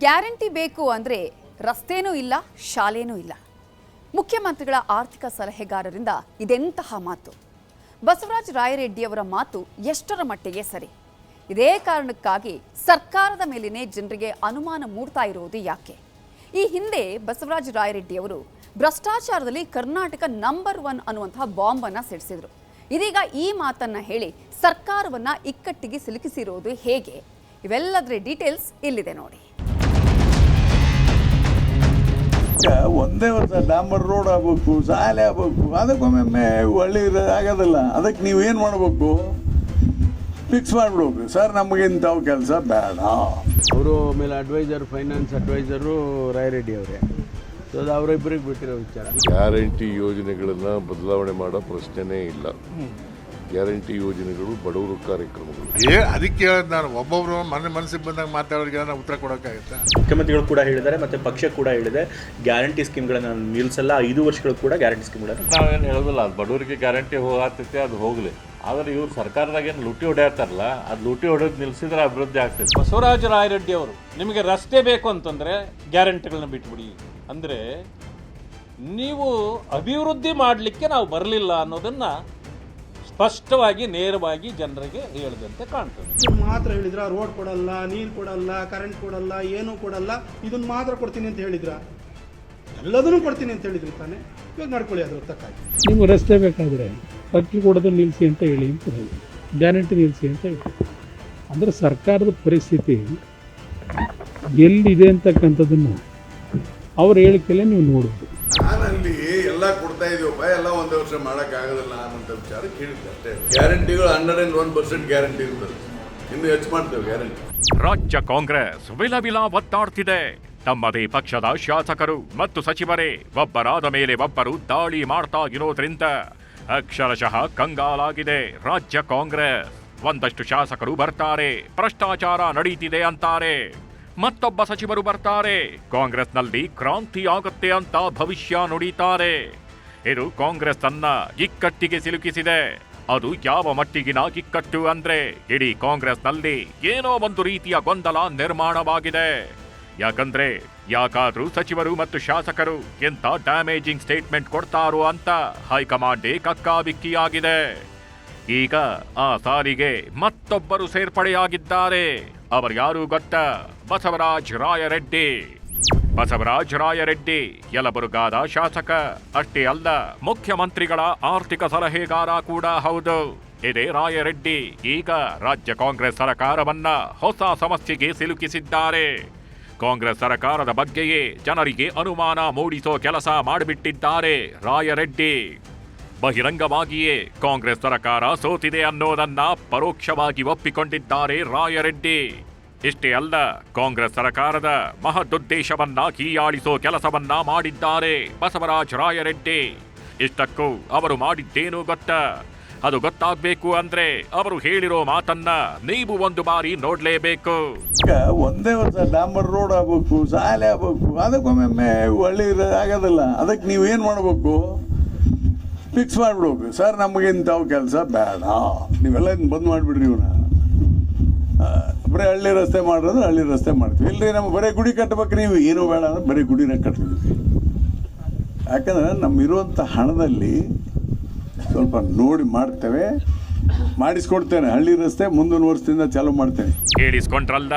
Guarantee ಬೇಕು ಅಂದರೆ ರಸ್ತೆನೂ ಇಲ್ಲ, ಶಾಲೆನೂ ಇಲ್ಲ. ಮುಖ್ಯಮಂತ್ರಿಗಳ ಆರ್ಥಿಕ ಸಲಹೆಗಾರರಿಂದ ಇದೆಂತಹ ಮಾತು? ಬಸವರಾಜ ರಾಯರೆಡ್ಡಿಯವರ ಮಾತು ಎಷ್ಟರ ಮಟ್ಟಿಗೆ ಸರಿ? ಇದೇ ಕಾರಣಕ್ಕಾಗಿ ಸರ್ಕಾರದ ಮೇಲಿನೇ ಜನರಿಗೆ ಅನುಮಾನ ಮೂಡ್ತಾ ಇರೋದು ಯಾಕೆ? ಈ ಹಿಂದೆ ಬಸವರಾಜ ರಾಯರೆಡ್ಡಿಯವರು ಭ್ರಷ್ಟಾಚಾರದಲ್ಲಿ ಕರ್ನಾಟಕ ನಂಬರ್ 1 ಅನ್ನುವಂತಹ ಬಾಂಬನ್ನು ಸಿಡಿಸಿದ್ರು. ಇದೀಗ ಈ ಮಾತನ್ನ ಹೇಳಿ ಸರ್ಕಾರವನ್ನ ಇಕ್ಕಟ್ಟಿಗೆ ಸಿಲುಕಿಸಿರೋದು ಹೇಗೆ? ಇವೆಲ್ಲದರ ಡೀಟೇಲ್ಸ್ ಇಲ್ಲಿದೆ ನೋಡಿ. ಒಂದೇ ವರ್ಷ ಡಾಂಬರ್ ರೋಡ್ ಆಗ್ಬೇಕು, ಶಾಲೆ ಆಗ್ಬೇಕು, ಅದಕ್ಕೊಮ್ಮೆ ಒಳ್ಳೆ ಆಗೋದಿಲ್ಲ. ಅದಕ್ಕೆ ನೀವು ಏನು ಮಾಡಬೇಕು? ಫಿಕ್ಸ್ ಮಾಡಿಬಿಡ್ಬೇಕು. ಸರ್ ನಮಗೆ ಇಂಥವು ಕೆಲಸ ಬೇಡ. ಅವರು ಮೇಲೆ ಅಡ್ವೈಸರ್, ಫೈನಾನ್ಸ್ ಅಡ್ವೈಸರು ರಾಯರೆಡ್ಡಿ ಅವರೇ. ಸೊ ಅದು ಅವರಿಬ್ಬರಿಗೆ ಬಿಟ್ಟಿರೋ ವಿಚಾರ. ಗ್ಯಾರಂಟಿ ಯೋಜನೆಗಳನ್ನು ಬದಲಾವಣೆ ಮಾಡೋ ಪ್ರಶ್ನೆನೇ ಇಲ್ಲ. ಗ್ಯಾರಂಟಿ ಯೋಜನೆಗಳು ಬಡವರು ಕಾರ್ಯಕ್ರಮಗಳು. ಅದಕ್ಕೆ ನಾನು ಒಬ್ಬೊಬ್ರು ಮನಸ್ಸಿಗೆ ಬಂದಾಗ ಮಾತಾಡೋರಿಗೆ ನಾವು ಉತ್ತರ ಕೊಡೋಕ್ಕಾಗುತ್ತೆ. ಮುಖ್ಯಮಂತ್ರಿಗಳು ಕೂಡ ಹೇಳಿದ್ದಾರೆ, ಮತ್ತೆ ಪಕ್ಷ ಕೂಡ ಹೇಳಿದೆ ಗ್ಯಾರಂಟಿ ಸ್ಕೀಮ್ಗಳನ್ನು ನಿಲ್ಲಿಸಲ್ಲ. 5 ವರ್ಷಗಳು ಕೂಡ ಗ್ಯಾರಂಟಿ ಸ್ಕೀಮ್ಗಳನ್ನು ನಾವೇನು ಹೇಳೋದಿಲ್ಲ. ಅದು ಬಡವರಿಗೆ ಗ್ಯಾರಂಟಿ ಹೋಗತ್ತೈತೆ, ಅದು ಹೋಗಲಿ. ಆದರೆ ಇವ್ರು ಸರ್ಕಾರದಾಗ ಏನು ಲೂಟಿ ಹೊಡೆಯತ್ತಾರಲ್ಲ, ಅದು ಲೂಟಿ ಹೊಡೆಯೋದು ನಿಲ್ಲಿಸಿದ್ರೆ ಅಭಿವೃದ್ಧಿ ಆಗ್ತೈತೆ. ಬಸವರಾಜ ರಾಯರೆಡ್ಡಿ ಅವರು ನಿಮಗೆ ರಸ್ತೆ ಬೇಕು ಅಂತಂದರೆ ಗ್ಯಾರಂಟಿಗಳನ್ನ ಬಿಟ್ಬಿಡಿ ಅಂದರೆ ನೀವು ಅಭಿವೃದ್ಧಿ ಮಾಡಲಿಕ್ಕೆ ನಾವು ಬರಲಿಲ್ಲ ಅನ್ನೋದನ್ನು ಸ್ಪಷ್ಟವಾಗಿ ನೇರವಾಗಿ ಜನರಿಗೆ ಹೇಳಿದಂತೆ ಕಾಣ್ತದೆ. ಮಾತ್ರ ಹೇಳಿದ್ರ ರೋಡ್ ಕೊಡಲ್ಲ, ನೀರು ಕೊಡಲ್ಲ, ಕರೆಂಟ್ ಕೊಡಲ್ಲ, ಏನೂ ಕೊಡಲ್ಲ, ಇದನ್ನು ಮಾತ್ರ ಕೊಡ್ತೀನಿ ಅಂತ ಹೇಳಿದ್ರ? ಎಲ್ಲದನ್ನೂ ಕೊಡ್ತೀನಿ ಅಂತ ಹೇಳಿದ್ರಿ ತಾನೆ. ಇವಾಗ ಮಾಡ್ಕೊಳ್ಳಿ ಅದ್ರ ತಕ್ಕಾಗಿ. ನಿಮ್ಗೆ ರಸ್ತೆ ಬೇಕಾದರೆ ಅಕ್ಕಿ ಕೊಡೋದು ನಿಲ್ಲಿಸಿ ಅಂತ ಹೇಳಿ ಅಂತ ಹೇಳಿ, ಗ್ಯಾರಂಟಿ ನಿಲ್ಲಿಸಿ ಅಂತ ಹೇಳಿ. ಅಂದರೆ ಸರ್ಕಾರದ ಪರಿಸ್ಥಿತಿ ಎಲ್ಲಿದೆ ಅಂತಕ್ಕಂಥದ್ದನ್ನು ಅವ್ರ ಹೇಳಿಕೆಯಲ್ಲೇ ನೀವು ನೋಡೋದು. ನಾನಲ್ಲಿ ಎಲ್ಲ ಕೊಡ್ತಾ ಇದೀವಪ್ಪ, ಎಲ್ಲ ಒಂದೇ ವರ್ಷ ಮಾಡೋಕ್ಕಾಗೋದಿಲ್ಲ ಅನ್ನೋಂಥ ವಿಚಾರ ಕೇಳಿದ್ದೆ ಅಷ್ಟೇ. ಗ್ಯಾರಂಟಿಗಳು 101% ಗ್ಯಾರಂಟಿ ಇರ್ತದೆ. ಇನ್ನು ಹೆಚ್ಚು ಮಾಡ್ತೇವೆ ಗ್ಯಾರಂಟಿ. ರಾಜ್ಯ ಕಾಂಗ್ರೆಸ್ ವಿಲವಿಲ ಒತ್ತಾಡ್ತಿದೆ. ತಮ್ಮದೇ ಪಕ್ಷದ ಶಾಸಕರು ಮತ್ತು ಸಚಿವರೇ ಒಬ್ಬರಾದ ಮೇಲೆ ಒಬ್ಬರು ದಾಳಿ ಮಾಡ್ತಾ ಇರೋದ್ರಿಂದ ಅಕ್ಷರಶಃ ಕಂಗಾಲಾಗಿದೆ ರಾಜ್ಯ ಕಾಂಗ್ರೆಸ್. ಒಂದಷ್ಟು ಶಾಸಕರು ಬರ್ತಾರೆ, ಭ್ರಷ್ಟಾಚಾರ ನಡೀತಿದೆ ಅಂತಾರೆ. ಮತ್ತೊಬ್ಬ ಸಚಿವರು ಬರ್ತಾರೆ, ಕಾಂಗ್ರೆಸ್ನಲ್ಲಿ ಕ್ರಾಂತಿ ಆಗುತ್ತೆ ಅಂತ ಭವಿಷ್ಯ ನುಡಿತಾರೆ. ಇದು ಕಾಂಗ್ರೆಸ್ ಅನ್ನ ಇಕ್ಕಟ್ಟಿಗೆ ಸಿಲುಕಿಸಿದೆ. ಅದು ಯಾವ ಮಟ್ಟಿಗಿನ ಇಕ್ಕಟ್ಟು ಅಂದ್ರೆ ಇಡೀ ಕಾಂಗ್ರೆಸ್ನಲ್ಲಿ ಏನೋ ಒಂದು ರೀತಿಯ ಗೊಂದಲ ನಿರ್ಮಾಣವಾಗಿದೆ. ಯಾಕಂದ್ರೆ ಯಾಕಾದ್ರೂ ಸಚಿವರು ಮತ್ತು ಶಾಸಕರು ಎಂತ ಡ್ಯಾಮೇಜಿಂಗ್ ಸ್ಟೇಟ್ಮೆಂಟ್ ಕೊಡ್ತಾರೋ ಅಂತ ಹೈಕಮಾಂಡೇ ಕಕ್ಕಾಬಿಕ್ಕಿಯಾಗಿದೆ. ಈಗ ಆ ಸಾಲಿಗೆ ಮತ್ತೊಬ್ಬರು ಸೇರ್ಪಡೆಯಾಗಿದ್ದಾರೆ. ಅವರು ಯಾರು ಗೊತ್ತಾ? ಬಸವರಾಜ ರಾಯರೆಡ್ಡಿ. ಬಸವರಾಜ ರಾಯರೆಡ್ಡಿ ಯಲಬುರ್ಗಾದ ಶಾಸಕ ಅಷ್ಟೇ ಅಲ್ಲ, ಮುಖ್ಯಮಂತ್ರಿಗಳ ಆರ್ಥಿಕ ಸಲಹೆಗಾರ ಕೂಡ ಹೌದು. ಇದೇ ರಾಯರೆಡ್ಡಿ ಈಗ ರಾಜ್ಯ ಕಾಂಗ್ರೆಸ್ ಸರ್ಕಾರವನ್ನ ಹೊಸ ಸಮಸ್ಯೆಗೆ ಸಿಲುಕಿಸಿದ್ದಾರೆ. ಕಾಂಗ್ರೆಸ್ ಸರ್ಕಾರದ ಬಗ್ಗೆಯೇ ಜನರಿಗೆ ಅನುಮಾನ ಮೂಡಿಸೋ ಕೆಲಸ ಮಾಡಿಬಿಟ್ಟಿದ್ದಾರೆ ರಾಯರೆಡ್ಡಿ. ಬಹಿರಂಗವಾಗಿಯೇ ಕಾಂಗ್ರೆಸ್ ಸರ್ಕಾರ ಸೋತಿದೆ ಅನ್ನೋದನ್ನ ಪರೋಕ್ಷವಾಗಿ ಒಪ್ಪಿಕೊಂಡಿದ್ದಾರೆ ರಾಯರೆಡ್ಡಿ. ಇಷ್ಟೇ ಅಲ್ಲ, ಕಾಂಗ್ರೆಸ್ ಸರ್ಕಾರದ ಮಹದುದ್ದೇಶವನ್ನ ಹೀಯಾಳಿಸೋ ಕೆಲಸವನ್ನ ಮಾಡಿದ್ದಾರೆ ಬಸವರಾಜ ರಾಯರೆಡ್ಡಿ. ಇಷ್ಟಕ್ಕೂ ಅವರು ಮಾಡಿದ್ದೇನು ಗೊತ್ತಾ? ಅದು ಗೊತ್ತಾಗಬೇಕು ಅಂದ್ರೆ ಅವರು ಹೇಳಿರೋ ಮಾತನ್ನ ನೀವು ಒಂದು ಬಾರಿ ನೋಡ್ಲೇಬೇಕು. ಒಂದೇ ವರ್ಷ ಡಾಂಬರ್ ರೋಡ್ ಆಗ್ಬೇಕು, ಶಾಲೆ ಆಗ್ಬೇಕು, ಅದಕ್ಕೊಮ್ಮೆ ಒಳ್ಳೆ ಆಗೋದಿಲ್ಲ. ಅದಕ್ಕೆ ನೀವು ಏನು ಮಾಡಬೇಕು? ಫಿಕ್ಸ್ ಮಾಡಿಬಿಡ್ಬೇಕು. ಸರ್ ನಮಗೆ ಇಂಥವು ಕೆಲಸ ಬೇಡ, ನೀವೆಲ್ಲ ಬಂದ್ ಮಾಡಿಬಿಡ್ರಿ. ಇವನ್ನ ಬರೀ ಹಳ್ಳಿ ರಸ್ತೆ ಮಾಡಿದ್ರೆ ಹಳ್ಳಿ ರಸ್ತೆ ಮಾಡ್ತೀವಿ. ಇಲ್ಲರಿ ನಮ್ಗೆ ಬರೀ ಗುಡಿ ಕಟ್ಟಬೇಕು, ನೀವು ಏನೂ ಬೇಡ ಅಂದ್ರೆ ಬರೀ ಗುಡಿನ ಕಟ್ತೀವಿ. ಯಾಕಂದ್ರೆ ನಮ್ಮಿರುವಂಥ ಹಣದಲ್ಲಿ ಸ್ವಲ್ಪ ನೋಡಿ ಮಾಡ್ತೇವೆ, ಮಾಡಿಸ್ಕೊಡ್ತೇನೆ. ಹಳ್ಳಿ ರಸ್ತೆ ಮುಂದಿನ ವರ್ಷದಿಂದ ಚಾಲೂ ಮಾಡ್ತೇನೆ. ಕೇಳಿಸ್ಕೊಂಡ್ರಲ್ಲ,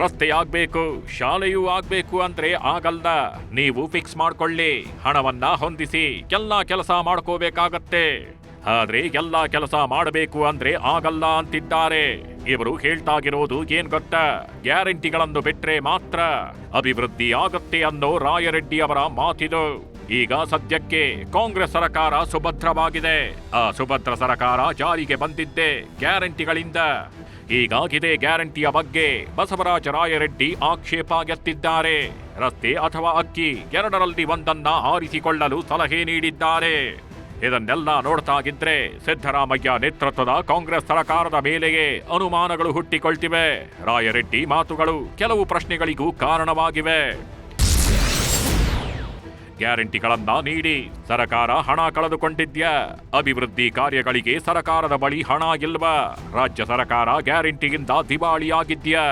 ರಸ್ತೆ ಆಗ್ಬೇಕು, ಶಾಲೆಯೂ ಆಗ್ಬೇಕು ಅಂದ್ರೆ ಆಗಲ್ಲ. ನೀವು ಫಿಕ್ಸ್ ಮಾಡ್ಕೊಳ್ಳಿ, ಹಣವನ್ನ ಹೊಂದಿಸಿ ಎಲ್ಲಾ ಕೆಲಸ ಮಾಡ್ಕೋಬೇಕಾಗತ್ತೆ. ಆದ್ರೆ ಎಲ್ಲಾ ಕೆಲಸ ಮಾಡಬೇಕು ಅಂದ್ರೆ ಆಗಲ್ಲ ಅಂತಿದ್ದಾರೆ. ಇವರು ಹೇಳ್ತಾಗಿರೋದು ಏನ್ ಗೊತ್ತಾ? ಗ್ಯಾರಂಟಿಗಳನ್ನು ಬಿಟ್ರೆ ಮಾತ್ರ ಅಭಿವೃದ್ಧಿ ಆಗತ್ತೆ ಅನ್ನೋ ರಾಯರೆಡ್ಡಿ ಅವರ ಮಾತಿದು. ಈಗ ಸದ್ಯಕ್ಕೆ ಕಾಂಗ್ರೆಸ್ ಸರ್ಕಾರ ಸುಭದ್ರವಾಗಿದೆ. ಆ ಸುಭದ್ರ ಸರ್ಕಾರ ಜಾರಿಗೆ ಬಂದಿದ್ದೆ ಗ್ಯಾರಂಟಿಗಳಿಂದ. ಹೀಗಾಗಿದೆ ಗ್ಯಾರಂಟಿಯ ಬಗ್ಗೆ ಬಸವರಾಜ ರಾಯರೆಡ್ಡಿ ಆಕ್ಷೇಪ ಎತ್ತಿದ್ದಾರೆ. ರಸ್ತೆ ಅಥವಾ ಅಕ್ಕಿ ಎರಡರಲ್ಲಿ ಒಂದನ್ನ ಆರಿಸಿಕೊಳ್ಳಲು ಸಲಹೆ ನೀಡಿದ್ದಾರೆ. ಇದನ್ನೆಲ್ಲ ನೋಡ್ತಾಗಿದ್ರೆ ಸಿದ್ದರಾಮಯ್ಯ ನೇತೃತ್ವದ ಕಾಂಗ್ರೆಸ್ ಸರ್ಕಾರದ ಮೇಲೆಯೇ ಅನುಮಾನಗಳು ಹುಟ್ಟಿಕೊಳ್ತಿವೆ. ರಾಯರೆಡ್ಡಿ ಮಾತುಗಳು ಕೆಲವು ಪ್ರಶ್ನೆಗಳಿಗೂ ಕಾರಣವಾಗಿವೆ. ಗ್ಯಾರಂಟಿಗಳನ್ನ ನೀಡಿ ಸರ್ಕಾರ ಹಣ ಕಳೆದುಕೊಂಡಿದ್ಯಾ? ಅಭಿವೃದ್ಧಿ ಕಾರ್ಯಗಳಿಗೆ ಸರ್ಕಾರದ ಬಳಿ ಹಣ ಇಲ್ವಾ? ರಾಜ್ಯ ಸರ್ಕಾರ ಗ್ಯಾರಂಟಿಯಿಂದ ದಿವಾಳಿಯಾಗಿದ್ಯಾ?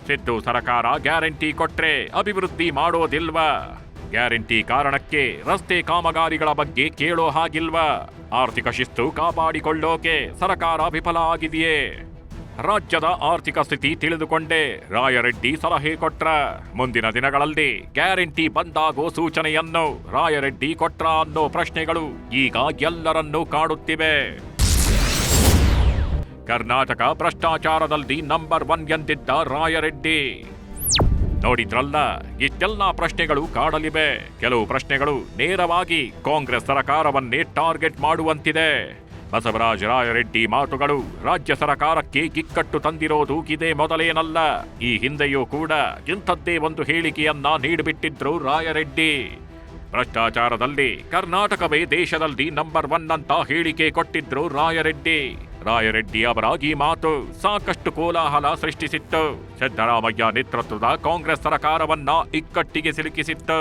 ಸಿದ್ದು ಸರ್ಕಾರ ಗ್ಯಾರಂಟಿ ಕೊಟ್ರೆ ಅಭಿವೃದ್ಧಿ ಮಾಡೋದಿಲ್ವಾ? ಗ್ಯಾರಂಟಿ ಕಾರಣಕ್ಕೆ ರಸ್ತೆ ಕಾಮಗಾರಿಗಳ ಬಗ್ಗೆ ಕೇಳೋ ಹಾಗಿಲ್ವಾ? ಆರ್ಥಿಕ ಶಿಸ್ತು ಕಾಪಾಡಿಕೊಳ್ಳೋಕೆ ಸರ್ಕಾರ ವಿಫಲ ಆಗಿದೆಯೇ? ರಾಜ್ಯದ ಆರ್ಥಿಕ ಸ್ಥಿತಿ ತಿಳಿದುಕೊಂಡೇ ರಾಯರೆಡ್ಡಿ ಸಲಹೆ ಕೊಟ್ರ. ಮುಂದಿನ ದಿನಗಳಲ್ಲಿ ಗ್ಯಾರಂಟಿ ಬಂದಾಗೋ ಸೂಚನೆಯನ್ನು ರಾಯರೆಡ್ಡಿ ಕೊಟ್ರ ಅನ್ನೋ ಪ್ರಶ್ನೆಗಳು ಈಗ ಎಲ್ಲರನ್ನೂ ಕಾಡುತ್ತಿವೆ. ಕರ್ನಾಟಕ ಭ್ರಷ್ಟಾಚಾರದಲ್ಲಿ ನಂಬರ್ 1 ಎಂದಿದ್ದ ರಾಯರೆಡ್ಡಿ. ನೋಡಿದ್ರಲ್ಲ, ಇಷ್ಟೆಲ್ಲ ಪ್ರಶ್ನೆಗಳು ಕಾಡಲಿವೆ. ಕೆಲವು ಪ್ರಶ್ನೆಗಳು ನೇರವಾಗಿ ಕಾಂಗ್ರೆಸ್ ಸರ್ಕಾರವನ್ನೇ ಟಾರ್ಗೆಟ್ ಮಾಡುವಂತಿದೆ. ಬಸವರಾಜ ರಾಯರೆಡ್ಡಿ ಮಾತುಗಳು ರಾಜ್ಯ ಸರ್ಕಾರಕ್ಕೆ ಕಿಕ್ಕಟ್ಟು ತಂದಿರೋದು ಇದೇ ಮೊದಲೇನಲ್ಲ. ಈ ಹಿಂದೆಯೂ ಕೂಡ ಇಂಥದ್ದೇ ಒಂದು ಹೇಳಿಕೆಯನ್ನ ನೀಡಿಬಿಟ್ಟಿದ್ರು ರಾಯರೆಡ್ಡಿ. ಭ್ರಷ್ಟಾಚಾರದಲ್ಲಿ ಕರ್ನಾಟಕವೇ ದೇಶದಲ್ಲಿ ನಂಬರ್ 1 ಅಂತ ಹೇಳಿಕೆ ಕೊಟ್ಟಿದ್ರು ರಾಯರೆಡ್ಡಿ. ರಾಯರೆಡ್ಡಿ ಅವರ ಈ ಮಾತು ಸಾಕಷ್ಟು ಕೋಲಾಹಲ ಸೃಷ್ಟಿಸಿತ್ತು. ಸಿದ್ದರಾಮಯ್ಯ ನೇತೃತ್ವದ ಕಾಂಗ್ರೆಸ್ ಸರ್ಕಾರವನ್ನ ಇಕ್ಕಟ್ಟಿಗೆ ಸಿಲುಕಿಸಿತ್ತು.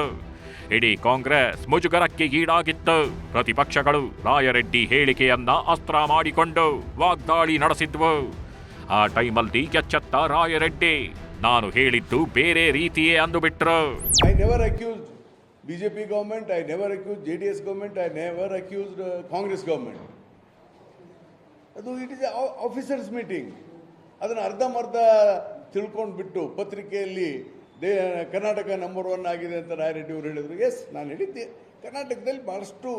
ಇಡೀ ಕಾಂಗ್ರೆಸ್ ಮುಜುಗರಕ್ಕೆ ಈಡಾಗಿತ್ತು. ಪ್ರತಿಪಕ್ಷಗಳು ರಾಯರೆಡ್ಡಿ ಹೇಳಿಕೆಯನ್ನ ಅಸ್ತ್ರ ಮಾಡಿಕೊಂಡು ವಾಗ್ದಾಳಿ ನಡೆಸಿದ್ವು. ಆ ಟೈಮಲ್ಲಿ ಎಚ್ಚೆತ್ತ ರಾಯರೆಡ್ಡಿ ನಾನು ಹೇಳಿದ್ದು ಬೇರೆ ರೀತಿಯೇ ಅಂದುಬಿಟ್ರು. I never accused BJP government, I never accused JDS government, I never accused Congress government. ಅದು ಇಟ್ ಇಸ್ ಆಫೀಸರ್ಸ್ ಮೀಟಿಂಗ್. ಅದನ್ನು ಅರ್ಧಂಬರ್ಧ ತಿಳ್ಕೊಂಡು ಬಿಟ್ಟು ಪತ್ರಿಕೆಯಲ್ಲಿ ಕರ್ನಾಟಕ ನಂಬರ್ 1 ಆಗಿದೆ ಅಂತ ರಾಯರೆಡ್ಡಿ ಅವರು ಹೇಳಿದರು. ಎಸ್, ನಾನು ಹೇಳಿದ್ದೆ ಕರ್ನಾಟಕದಲ್ಲಿ ಭಾಳಷ್ಟು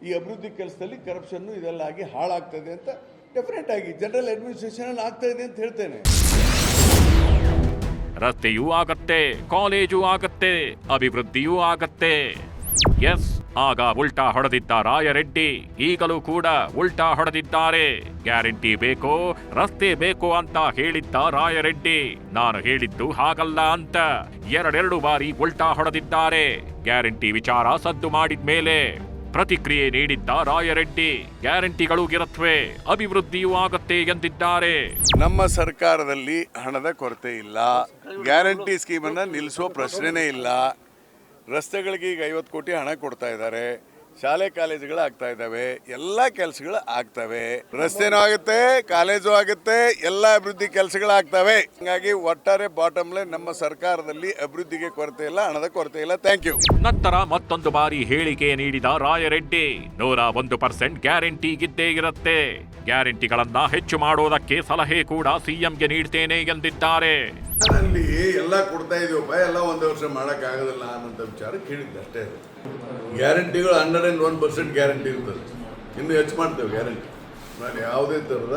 ಈ ಅಭಿವೃದ್ಧಿ ಕೆಲಸದಲ್ಲಿ ಕರಪ್ಷನ್ನು ಇದೆಲ್ಲ ಆಗಿ ಹಾಳಾಗ್ತದೆ ಅಂತ. ಡೆಫಿನೆಟ್ ಆಗಿ ಜನರಲ್ ಅಡ್ಮಿನಿಸ್ಟ್ರೇಷನ್ ಆಗ್ತಾ ಇದೆ ಅಂತ ಹೇಳ್ತೇನೆ. ರಸ್ತೆಯೂ ಆಗತ್ತೆ, ಕಾಲೇಜು ಆಗತ್ತೆ, ಅಭಿವೃದ್ಧಿಯೂ ಆಗತ್ತೆ. ಎಸ್, ಆಗ ಉಲ್ಟಾ ಹೊಡೆದಿದ್ದ ರಾಯರೆಡ್ಡಿ ಈಗಲೂ ಕೂಡ ಉಲ್ಟಾ ಹೊಡೆದಿದ್ದಾರೆ. ಗ್ಯಾರಂಟಿ ಬೇಕೋ ರಸ್ತೆ ಬೇಕೋ ಅಂತ ಹೇಳಿದ್ದ ರಾಯರೆಡ್ಡಿ ನಾನು ಹೇಳಿದ್ದು ಹಾಗಲ್ಲ ಅಂತ ಎರಡೆರಡು ಬಾರಿ ಉಲ್ಟಾ ಹೊಡೆದಿದ್ದಾರೆ. ಗ್ಯಾರಂಟಿ ವಿಚಾರ ಸದ್ದು ಮಾಡಿದ್ಮೇಲೆ ಪ್ರತಿಕ್ರಿಯೆ ನೀಡಿದ್ದ ರಾಯರೆಡ್ಡಿ ಗ್ಯಾರಂಟಿಗಳು ಇರತ್ವೆ, ಅಭಿವೃದ್ಧಿಯೂ ಆಗತ್ತೆ ಎಂದಿದ್ದಾರೆ. ನಮ್ಮ ಸರ್ಕಾರದಲ್ಲಿ ಹಣದ ಕೊರತೆ ಇಲ್ಲ. ಗ್ಯಾರಂಟಿ ಸ್ಕೀಮನ್ನು ನಿಲ್ಲಿಸೋ ಪ್ರಶ್ನೆನೇ ಇಲ್ಲ. ರಸ್ತೆಗಳಿಗೆ ಈಗ 50 ಕೋಟಿ ಹಣ ಕೊಡ್ತಾ ಇದ್ದಾರೆ. ಶಾಲೆ ಕಾಲೇಜುಗಳು ಆಗ್ತಾ ಇದ್ದಾವೆ, ಎಲ್ಲ ಕೆಲಸಗಳು ಆಗ್ತವೆ. ರಸ್ತೆನೂ ಆಗುತ್ತೆ, ಕಾಲೇಜು ಆಗುತ್ತೆ, ಎಲ್ಲ ಅಭಿವೃದ್ಧಿ ಕೆಲಸಗಳು ಆಗ್ತವೆ. ಹಾಗಾಗಿ ಒಟ್ಟಾರೆ ಬಾಟಮ್ ಲೈನ್ ನಮ್ಮ ಸರ್ಕಾರದಲ್ಲಿ ಅಭಿವೃದ್ಧಿಗೆ ಕೊರತೆ ಇಲ್ಲ, ಹಣದ ಕೊರತೆ ಇಲ್ಲ. Thank you. ನಂತರ ಮತ್ತೊಂದು ಬಾರಿ ಹೇಳಿಕೆ ನೀಡಿದ ರಾಯರೆಡ್ಡಿ 101% ಗ್ಯಾರಂಟಿ ಇದ್ದೇ ಇರುತ್ತೆ. ಗ್ಯಾರಂಟಿಗಳನ್ನ ಹೆಚ್ಚು ಮಾಡೋದಕ್ಕೆ ಸಲಹೆ ಕೂಡ ಸಿಎಂಗೆ ನೀಡ್ತೇನೆ ಎಂದಿದ್ದಾರೆ. ಅಲ್ಲಿ ಎಲ್ಲ ಕೊಡ್ತಾ ಇದೀವಪ್ಪ, ಎಲ್ಲ ಒಂದು ವರ್ಷ ಮಾಡೋಕ್ಕಾಗೋದಿಲ್ಲ ಅನ್ನೋಂಥ ವಿಚಾರ ಕೇಳಿದ್ದೆ ಅಷ್ಟೇ. ಗ್ಯಾರಂಟಿಗಳು 101% ಗ್ಯಾರಂಟಿ ಇರ್ತದೆ. ಇನ್ನು ಹೆಚ್ಚು ಮಾಡ್ತೇವೆ ಗ್ಯಾರಂಟಿ. ನಾನು ಯಾವುದೇ ಥರದ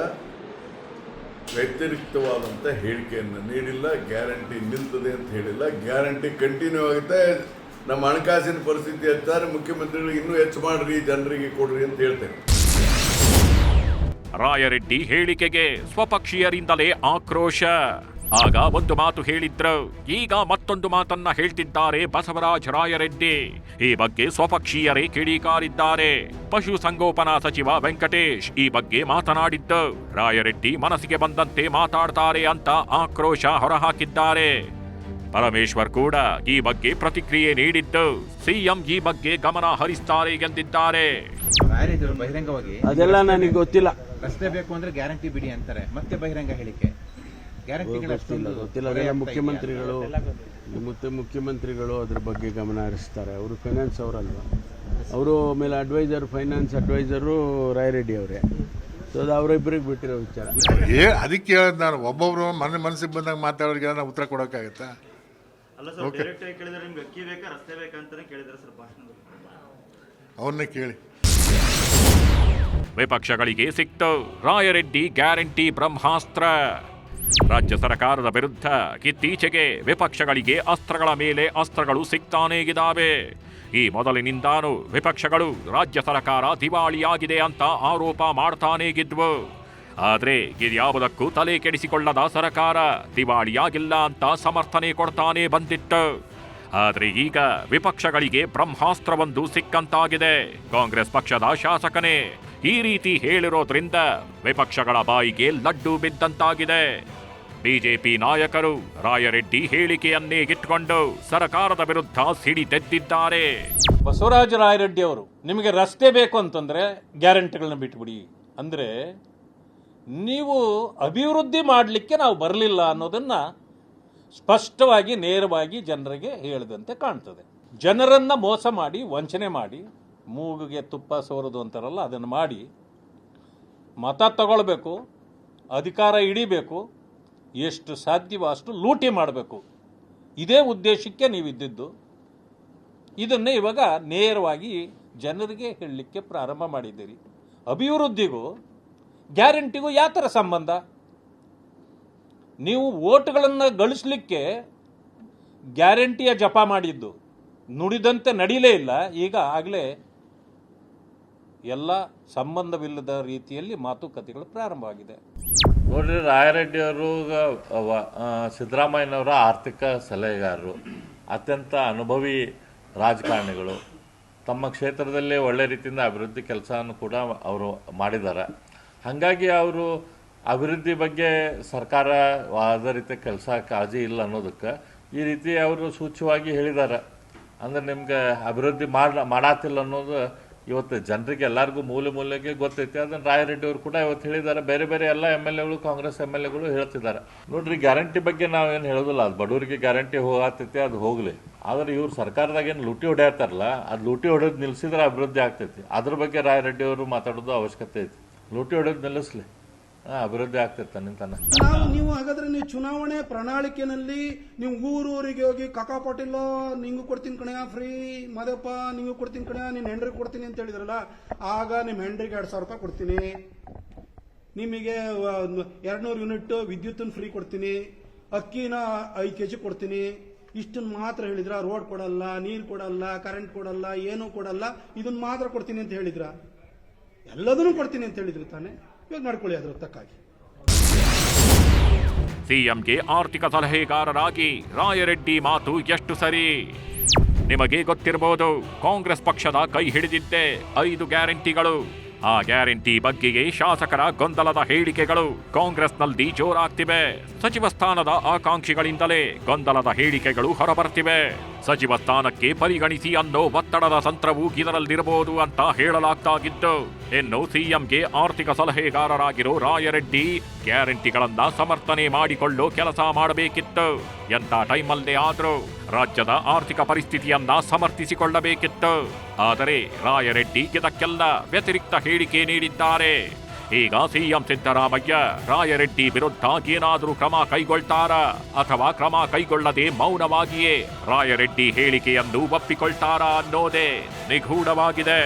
ವ್ಯತಿರಿಕ್ತವಾದಂಥ ಹೇಳಿಕೆಯನ್ನು ನೀಡಿಲ್ಲ. ಗ್ಯಾರಂಟಿ ನಿಲ್ತದೆ ಅಂತ ಹೇಳಿಲ್ಲ. ಗ್ಯಾರಂಟಿ ಕಂಟಿನ್ಯೂ ಆಗುತ್ತೆ. ನಮ್ಮ ಹಣಕಾಸಿನ ಪರಿಸ್ಥಿತಿ ಹೆಚ್ಚಾದ್ರೆ ಮುಖ್ಯಮಂತ್ರಿಗಳು ಇನ್ನೂ ಹೆಚ್ಚು ಮಾಡ್ರಿ, ಜನರಿಗೆ ಕೊಡ್ರಿ ಅಂತ ಹೇಳ್ತೇನೆ. ರಾಯರೆಡ್ಡಿ ಹೇಳಿಕೆಗೆ ಸ್ವಪಕ್ಷೀಯರಿಂದಲೇ ಆಕ್ರೋಶ. ಆಗ ಒಂದು ಮಾತು ಹೇಳಿದ್ರು, ಈಗ ಮತ್ತೊಂದು ಮಾತನ್ನ ಹೇಳ್ತಿದ್ದಾರೆ ಬಸವರಾಜ ರಾಯರೆಡ್ಡಿ. ಈ ಬಗ್ಗೆ ಸ್ವಪಕ್ಷೀಯರೇ ಕಿಡಿಕಾರಿದ್ದಾರೆ. ಪಶು ಸಂಗೋಪನಾ ಸಚಿವ ವೆಂಕಟೇಶ್ ಈ ಬಗ್ಗೆ ಮಾತನಾಡಿದ್ದು ರಾಯರೆಡ್ಡಿ ಮನಸ್ಸಿಗೆ ಬಂದಂತೆ ಮಾತಾಡ್ತಾರೆ ಅಂತ ಆಕ್ರೋಶ ಹೊರಹಾಕಿದ್ದಾರೆ. ಪರಮೇಶ್ವರ್ ಕೂಡ ಈ ಬಗ್ಗೆ ಪ್ರತಿಕ್ರಿಯೆ ನೀಡಿದ್ದು ಸಿಎಂ ಈ ಬಗ್ಗೆ ಗಮನ ಹರಿಸ್ತಾರೆ ಎಂದಿದ್ದಾರೆ. ಬಹಿರಂಗವಾಗಿ ಅದೆಲ್ಲ ನನಗೆ ಗೊತ್ತಿಲ್ಲ. ರಸ್ತೆ ಬೇಕು ಅಂದ್ರೆ ಗ್ಯಾರಂಟಿ ಬಿಡಿ ಅಂತಾರೆ, ಮತ್ತೆ ಬಹಿರಂಗ ಹೇಳಿಕೆ. ಗೊತ್ತಿಲ್ಲ. ಮುಖ್ಯಮಂತ್ರಿಗಳು ಅದ್ರ ಬಗ್ಗೆ ಗಮನ ಹರಿಸ್ತಾರೆ. ಅವರು ಫೈನಾನ್ಸ್ ಅವರಲ್ವ, ಅವರು ಮೇಲೆ ಫೈನಾನ್ಸ್ ಅಡ್ವೈಸರು ರಾಯರೆಡ್ಡಿ ಅವರೇ. ಸೊ ಅದು ಅವರಿಬ್ಬರಿಗೆ ಬಿಟ್ಟಿರೋ ವಿಚಾರ. ಅದಕ್ಕೆ ಹೇಳೋದು ನಾನು, ಒಬ್ಬೊಬ್ರು ಮನಸ್ಸಿಗೆ ಬಂದಾಗ ಮಾತಾಡೋರಿಗೆ ನಾವು ಉತ್ತರ ಕೊಡೋಕ್ಕಾಗತ್ತಾ? ಅವ್ರನ್ನೇ ಕೇಳಿ. ವಿಪಕ್ಷಗಳಿಗೆ ಸಿಕ್ತು ರಾಯರೆಡ್ಡಿ ಗ್ಯಾರಂಟಿ ಬ್ರಹ್ಮಾಸ್ತ್ರ. ರಾಜ್ಯ ಸರ್ಕಾರದ ವಿರುದ್ಧ ಇತ್ತೀಚೆಗೆ ವಿಪಕ್ಷಗಳಿಗೆ ಅಸ್ತ್ರಗಳ ಮೇಲೆ ಅಸ್ತ್ರಗಳು ಸಿಗ್ತಾನೇ ಇದ್ದಾವೆ. ಈ ಮೊದಲಿನಿಂದಾನು ವಿಪಕ್ಷಗಳು ರಾಜ್ಯ ಸರ್ಕಾರ ದಿವಾಳಿಯಾಗಿದೆ ಅಂತ ಆರೋಪ ಮಾಡ್ತಾನೇ ಇದ್ವು. ಆದ್ರೆ ಇದ್ಯಾವುದಕ್ಕೂ ತಲೆ ಕೆಡಿಸಿಕೊಳ್ಳದ ಸರ್ಕಾರ ದಿವಾಳಿಯಾಗಿಲ್ಲ ಅಂತ ಸಮರ್ಥನೆ ಕೊಡ್ತಾನೆ ಬಂದಿತ್ತು. ಆದ್ರೆ ಈಗ ವಿಪಕ್ಷಗಳಿಗೆ ಬ್ರಹ್ಮಾಸ್ತ್ರವೊಂದು ಸಿಕ್ಕಂತಾಗಿದೆ. ಕಾಂಗ್ರೆಸ್ ಪಕ್ಷದ ಶಾಸಕನೇ ಈ ರೀತಿ ಹೇಳಿರೋದ್ರಿಂದ ವಿಪಕ್ಷಗಳ ಬಾಯಿಗೆ ಲಡ್ಡು ಬಿದ್ದಂತಾಗಿದೆ. ಬಿಜೆಪಿ ನಾಯಕರು ರಾಯರೆಡ್ಡಿ ಹೇಳಿಕೆಯನ್ನೇ ಇಟ್ಕೊಂಡು ಸರ್ಕಾರದ ವಿರುದ್ಧ ಸಿಡಿದೆದ್ದಿದ್ದಾರೆ. ಬಸವರಾಜ ರಾಯರೆಡ್ಡಿ ಅವರು ನಿಮಗೆ ರಸ್ತೆ ಬೇಕು ಅಂತಂದ್ರೆ ಗ್ಯಾರಂಟಿಗಳನ್ನ ಬಿಟ್ಬಿಡಿ ಅಂದ್ರೆ ನೀವು ಅಭಿವೃದ್ಧಿ ಮಾಡಲಿಕ್ಕೆ ನಾವು ಬರಲಿಲ್ಲ ಅನ್ನೋದನ್ನ ಸ್ಪಷ್ಟವಾಗಿ ನೇರವಾಗಿ ಜನರಿಗೆ ಹೇಳಿದಂತೆ ಕಾಣ್ತದೆ. ಜನರನ್ನು ಮೋಸ ಮಾಡಿ, ವಂಚನೆ ಮಾಡಿ, ಮೂಗಿಗೆ ತುಪ್ಪ ಸೋರೋದು ಅಂತಾರಲ್ಲ, ಅದನ್ನು ಮಾಡಿ ಮತ ತಗೊಳ್ಬೇಕು, ಅಧಿಕಾರ ಹಿಡಿಬೇಕು, ಎಷ್ಟು ಸಾಧ್ಯವೋ ಅಷ್ಟು ಲೂಟಿ ಮಾಡಬೇಕು. ಇದೇ ಉದ್ದೇಶಕ್ಕೆ ನೀವಿದ್ದಿದ್ದು. ಇದನ್ನೇ ಇವಾಗ ನೇರವಾಗಿ ಜನರಿಗೆ ಹೇಳಲಿಕ್ಕೆ ಪ್ರಾರಂಭ ಮಾಡಿದ್ದೀರಿ. ಅಭಿವೃದ್ಧಿಗೂ ಗ್ಯಾರಂಟಿಗೂ ಯಾವ ಥರ ಸಂಬಂಧ? ನೀವು ಓಟ್ಗಳನ್ನು ಗಳಿಸಲಿಕ್ಕೆ ಗ್ಯಾರಂಟಿಯ ಜಪ ಮಾಡಿದ್ದು, ನುಡಿದಂತೆ ನಡೀಲೇ ಇಲ್ಲ. ಈಗ ಆಗಲೇ ಎಲ್ಲ ಸಂಬಂಧವಿಲ್ಲದ ರೀತಿಯಲ್ಲಿ ಮಾತುಕತೆಗಳು ಪ್ರಾರಂಭವಾಗಿದೆ. ನೋಡ್ರಿ, ರಾಯರೆಡ್ಡಿ ಅವರು ಸಿದ್ದರಾಮಯ್ಯನವರ ಆರ್ಥಿಕ ಸಲಹೆಗಾರರು, ಅತ್ಯಂತ ಅನುಭವಿ ರಾಜಕಾರಣಿಗಳು. ತಮ್ಮ ಕ್ಷೇತ್ರದಲ್ಲಿ ಒಳ್ಳೆ ರೀತಿಯಿಂದ ಅಭಿವೃದ್ಧಿ ಕೆಲಸವನ್ನು ಕೂಡ ಅವರು ಮಾಡಿದ್ದಾರೆ. ಹಾಗಾಗಿ ಅವರು ಅಭಿವೃದ್ಧಿ ಬಗ್ಗೆ ಸರ್ಕಾರ ಆಧಾರಿತ ಕೆಲಸ ಕಾಳಜಿ ಇಲ್ಲ ಅನ್ನೋದಕ್ಕೆ ಈ ರೀತಿ ಅವರು ಸೂಚ್ಯವಾಗಿ ಹೇಳಿದ್ದಾರೆ. ಅಂದರೆ ನಿಮ್ಗೆ ಅಭಿವೃದ್ಧಿ ಮಾಡಾತಿಲ್ಲ ಅನ್ನೋದು ಇವತ್ತು ಜನರಿಗೆ ಎಲ್ಲರಿಗೂ ಮೂಲೆಗೆ ಗೊತ್ತೈತಿ. ಅದನ್ನು ರಾಯರೆಡ್ಡಿ ಅವರು ಕೂಡ ಇವತ್ತು ಹೇಳಿದ್ದಾರೆ. ಬೇರೆ ಬೇರೆ ಎಲ್ಲ MLAಗಳು, ಕಾಂಗ್ರೆಸ್ MLAಗಳು ಹೇಳ್ತಿದ್ದಾರೆ. ನೋಡ್ರಿ, ಗ್ಯಾರಂಟಿ ಬಗ್ಗೆ ನಾವೇನು ಹೇಳೋದಿಲ್ಲ. ಅದು ಬಡವರಿಗೆ ಗ್ಯಾರಂಟಿ ಹೋಗತೈತಿ, ಅದು ಹೋಗಲಿ. ಆದರೆ ಇವ್ರು ಸರ್ಕಾರದಾಗ ಏನು ಲೂಟಿ ಹೊಡೆಯತ್ತಾರಲ್ಲ, ಅದು ಲೂಟಿ ಹೊಡೆದು ನಿಲ್ಲಿಸಿದ್ರೆ ಅಭಿವೃದ್ಧಿ ಆಗ್ತೈತಿ. ಅದ್ರ ಬಗ್ಗೆ ರಾಯರೆಡ್ಡಿ ಅವರು ಮಾತಾಡೋದು ಅವಶ್ಯಕತೆ ಐತಿ. ಲೂಟಿ ಹೊಡೆದು ನಿಲ್ಲಿಸ್ಲಿ, ಅಭಿವೃದ್ಧಿ ಆಗ್ತೈತೆ ತನ್ನಿಂತಾನೆ. ನೀವು ಹಾಗಾದ್ರೆ ನೀವು ಚುನಾವಣೆ ಪ್ರಣಾಳಿಕೆಯಲ್ಲಿ ನೀವು ಊರೂರಿಗೆ ಹೋಗಿ ಕಾಕಾ ಪಾಟೀಲ್ ನಿಂಗೂ ಕೊಡ್ತೀನಿ ಕಣೆಯ ಫ್ರೀ, ಮದಪ್ಪ ನಿಂಗೂ ಕೊಡ್ತೀನಿ ಕಣೆಯ, ನಿನ್ನ ಹೆಂಡ್ರಿಗೆ ಕೊಡ್ತೀನಿ ಅಂತ ಹೇಳಿದ್ರಲ್ಲ, ಆಗ ನಿಮ್ಮ ಹೆಂಡ್ರಿಗೆ 2,000 ರೂಪಾಯಿ ಕೊಡ್ತೀನಿ, ನಿಮಗೆ 200 ಯೂನಿಟ್ ವಿದ್ಯುತ್ತನ್ನು ಫ್ರೀ ಕೊಡ್ತೀನಿ, ಅಕ್ಕಿನ 5 kg ಕೊಡ್ತೀನಿ, ಇಷ್ಟನ್ನು ಮಾತ್ರ ಹೇಳಿದ್ರ? ರೋಡ್ ಕೊಡಲ್ಲ, ನೀರು ಕೊಡಲ್ಲ, ಕರೆಂಟ್ ಕೊಡಲ್ಲ, ಏನೂ ಕೊಡಲ್ಲ, ಇದನ್ನ ಮಾತ್ರ ಕೊಡ್ತೀನಿ ಅಂತ ಹೇಳಿದ್ರ? ಎಲ್ಲದನ್ನೂ ಕೊಡ್ತೀನಿ ಅಂತ ಹೇಳಿದ್ರಿ ತಾನೆ. ಇವಾಗ ನಡ್ಕೊಳ್ಳಿ ಅದ್ರ ತಕ್ಕಾಗಿ. ಸಿಎಂಗೆ ಆರ್ಥಿಕ ಸಲಹೆಗಾರರಾಗಿ ರಾಯರೆಡ್ಡಿ ಮಾತು ಎಷ್ಟು ಸರಿ? ನಿಮಗೆ ಗೊತ್ತಿರಬಹುದು, ಕಾಂಗ್ರೆಸ್ ಪಕ್ಷದ ಕೈ ಹಿಡಿದಿದ್ದೆ 5 ಗ್ಯಾರಂಟಿಗಳು. ಆ ಗ್ಯಾರಂಟಿ ಬಗ್ಗೆಯೇ ಶಾಸಕರ ಗೊಂದಲದ ಹೇಳಿಕೆಗಳು ಕಾಂಗ್ರೆಸ್ನಲ್ಲಿ ಜೋರಾಗ್ತಿವೆ. ಸಚಿವ ಸ್ಥಾನದ ಆಕಾಂಕ್ಷಿಗಳಿಂದಲೇ ಗೊಂದಲದ ಹೇಳಿಕೆಗಳು ಹೊರಬರ್ತಿವೆ. ಸಚಿವ ಸ್ಥಾನಕ್ಕೆ ಪರಿಗಣಿಸಿ ಅನ್ನೋ ಒತ್ತಡದ ತಂತ್ರವೂ ಇದರಲ್ಲಿರಬಹುದು ಅಂತ ಹೇಳಲಾಗ್ತಾಗಿದ್ದು. ಇನ್ನು ಸಿಎಂಗೆ ಆರ್ಥಿಕ ಸಲಹೆಗಾರರಾಗಿರೋ ರಾಯರೆಡ್ಡಿ ಗ್ಯಾರಂಟಿಗಳನ್ನ ಸಮರ್ಥನೆ ಮಾಡಿಕೊಳ್ಳೋ ಕೆಲಸ ಮಾಡಬೇಕಿತ್ತು. ಎಂಥ ಟೈಮಲ್ಲೇ ಆದ್ರೂ ರಾಜ್ಯದ ಆರ್ಥಿಕ ಪರಿಸ್ಥಿತಿಯನ್ನ ಸಮರ್ಥಿಸಿಕೊಳ್ಳಬೇಕಿತ್ತು. ಆದರೆ ರಾಯರೆಡ್ಡಿ ಇದಕ್ಕೆಲ್ಲ ವ್ಯತಿರಿಕ್ತ ಹೇಳಿಕೆ ನೀಡಿದ್ದಾರೆ. ಈಗ ಸಿಎಂ ಸಿದ್ದರಾಮಯ್ಯ ರಾಯರೆಡ್ಡಿ ವಿರುದ್ಧ ಏನಾದರೂ ಕ್ರಮ ಕೈಗೊಳ್ತಾರಾ ಅಥವಾ ಕ್ರಮ ಕೈಗೊಳ್ಳದೆ ಮೌನವಾಗಿಯೇ ರಾಯರೆಡ್ಡಿ ಹೇಳಿಕೆಯನ್ನು ಒಪ್ಪಿಕೊಳ್ತಾರಾ ಅನ್ನೋದೇ ನಿಗೂಢವಾಗಿದೆ.